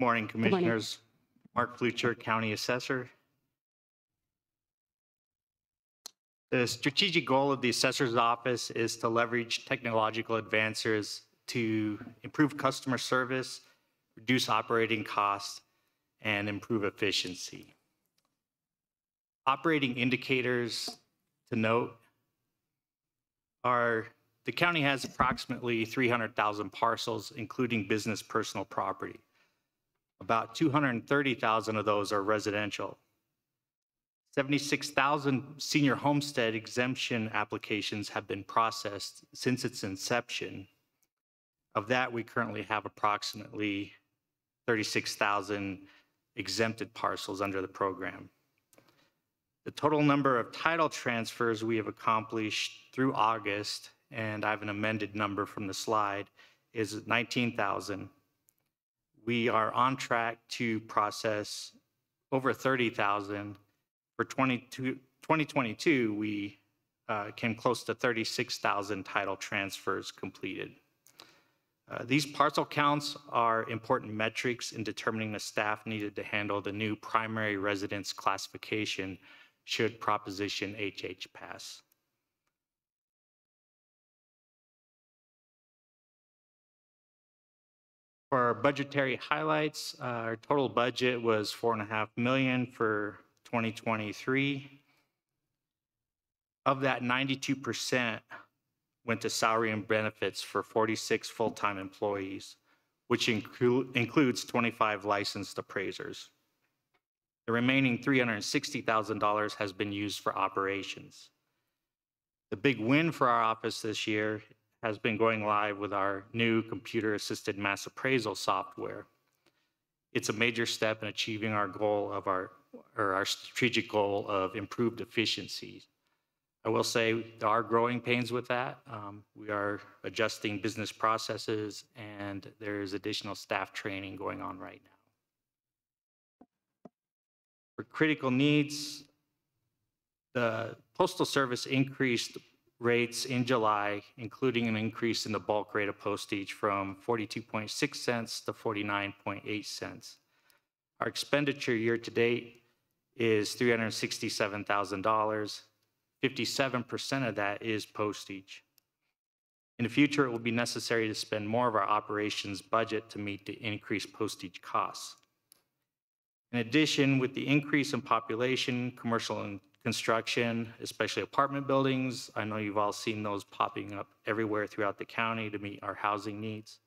Morning, Good morning. Commissioners. Mark Flucher, County Assessor. The strategic goal of the Assessor's Office is to leverage technological advances to improve customer service, reduce operating costs, and improve efficiency. Operating indicators to note are the county has approximately 300,000 parcels, including business personal property. About 230,000 of those are residential. 76,000 senior homestead exemption applications have been processed since its inception. Of that, we currently have approximately 36,000 exempted parcels under the program. The total number of title transfers we have accomplished through August, and I have an amended number from the slide, is 19,000. We are on track to process over 30,000. For 2022, we came close to 36,000 title transfers completed. These parcel counts are important metrics in determining the staff needed to handle the new primary residence classification should Proposition HH pass. For our budgetary highlights, our total budget was $4.5 million for 2023. Of that, 92% went to salary and benefits for 46 full-time employees, which includes 25 licensed appraisers. The remaining $360,000 has been used for operations. The big win for our office this year has been going live with our new computer-assisted mass appraisal software. It's a major step in achieving our goal of our strategic goal of improved efficiency. I will say there are growing pains with that. We are adjusting business processes, and there's additional staff training going on right now. For critical needs, the Postal Service increased rates in July, including an increase in the bulk rate of postage from 42.6 cents to 49.8 cents. Our expenditure year to date is $367,000. 57% of that is postage. In the future, it will be necessary to spend more of our operations budget to meet the increased postage costs. In addition, with the increase in population, commercial and construction, especially apartment buildings, I know you've all seen those popping up everywhere throughout the county to meet our housing needs.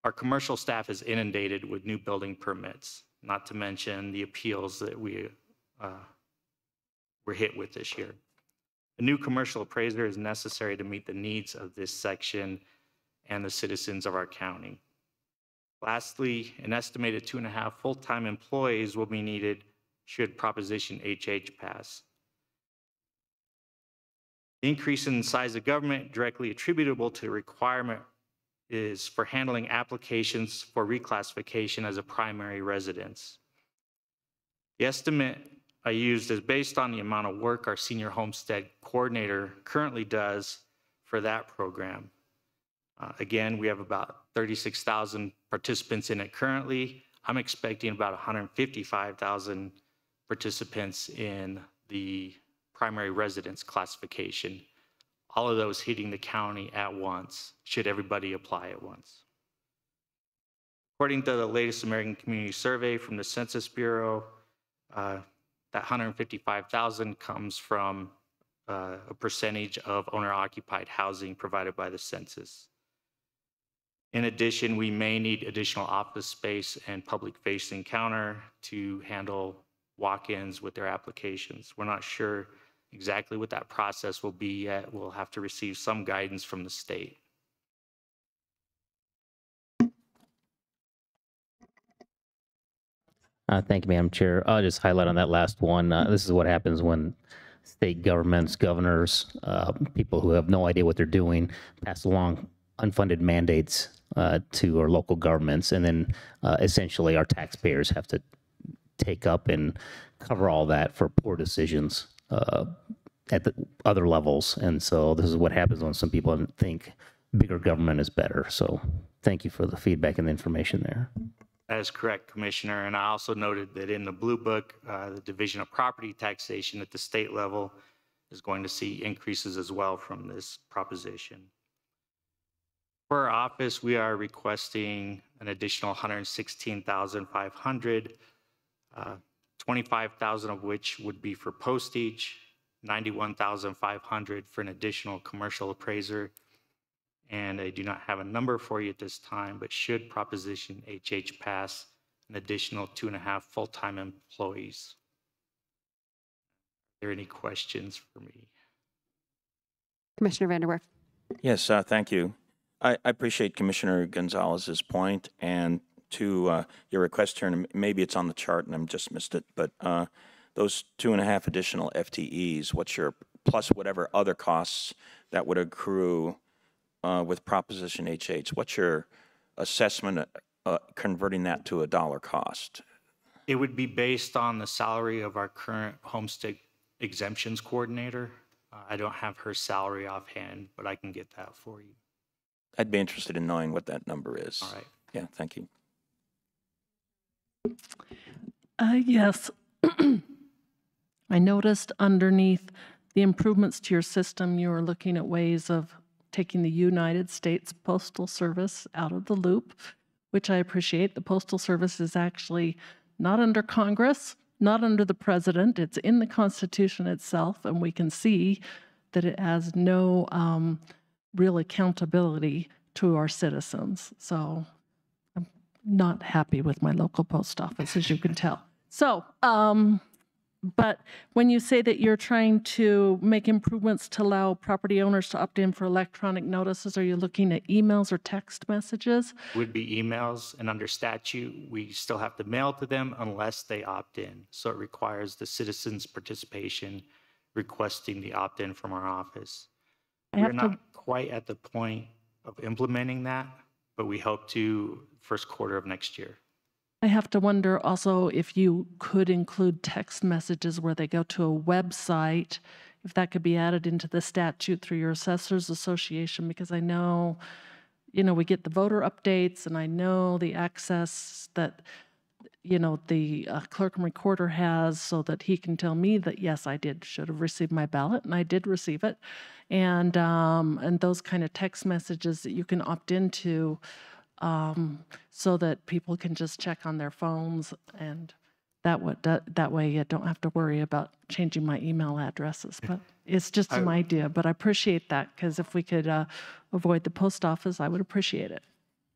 Our commercial staff is inundated with new building permits, not to mention the appeals that we were hit with this year. A new commercial appraiser is necessary to meet the needs of this section and the citizens of our county. Lastly, an estimated 2.5 full-time employees will be needed should Proposition HH pass. The increase in the size of government directly attributable to the requirement is for handling applications for reclassification as a primary residence. The estimate I used is based on the amount of work our senior homestead coordinator currently does for that program. Again, we have about 36,000 participants in it currently. I'm expecting about 155,000 participants in the primary residence classification. All of those hitting the county at once, should everybody apply at once. According to the latest American Community Survey from the Census Bureau, that 155,000 comes from a percentage of owner-occupied housing provided by the census. In addition, we may need additional office space and public-facing counter to handle walk-ins with their applications. We're not sure exactly what that process will be yet. We'll have to receive some guidance from the state. Thank you, Madam Chair. I'll just highlight on that last one. This is what happens when state governments, governors, people who have no idea what they're doing, pass along unfunded mandates to our local governments, and then essentially our taxpayers have to take up and cover all that for poor decisions at the other levels. And so this is what happens when some people think bigger government is better. So thank you for the feedback and the information there. That is correct, Commissioner. And I also noted that in the Blue Book, the Division of Property Taxation at the state level is going to see increases as well from this proposition. For our office, we are requesting an additional $116,500, 25,000 of which would be for postage, 91,500 for an additional commercial appraiser. And I do not have a number for you at this time, but should Proposition HH pass, an additional 2.5 full-time employees. Are there any questions for me? Commissioner Vanderwerf. Yes, thank you. I appreciate Commissioner Gonzalez's point, and to your request here, and maybe it's on the chart and I just missed it, but those 2.5 additional FTEs, what's your, plus whatever other costs that would accrue with Proposition HH, what's your assessment converting that to a dollar cost? It would be based on the salary of our current homestead exemptions coordinator. I don't have her salary offhand, but I can get that for you. I'd be interested in knowing what that number is. All right. Yeah, thank you. Yes. I noticed underneath the improvements to your system, you were looking at ways of taking the United States Postal Service out of the loop, which I appreciate. The Postal Service is actually not under Congress, not under the president. It's in the Constitution itself, and we can see that it has no real accountability to our citizens. So I'm not happy with my local post office, as you can tell. So, but when you say that you're trying to make improvements to allow property owners to opt in for electronic notices, are you looking at emails or text messages? Would be emails, and under statute, we still have to mail to them unless they opt in. So it requires the citizens' participation requesting the opt-in from our office. We're not quite at the point of implementing that, but we hope to first quarter of next year. I have to wonder also if you could include text messages where they go to a website, if that could be added into the statute through your Assessors Association, because I know, you know, we get the voter updates, and I know the access that, you know, the clerk and recorder has so that he can tell me that, yes, I should have received my ballot, and I did receive it. And those kind of text messages that you can opt into so that people can just check on their phones, and that way you don't have to worry about changing my email addresses. But it's just an idea, but I appreciate that, because if we could avoid the post office, I would appreciate it.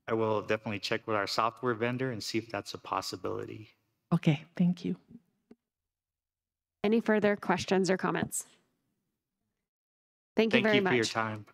I will definitely check with our software vendor and see if that's a possibility. Okay, thank you. Any further questions or comments? Thank you very much. Thank you for your time.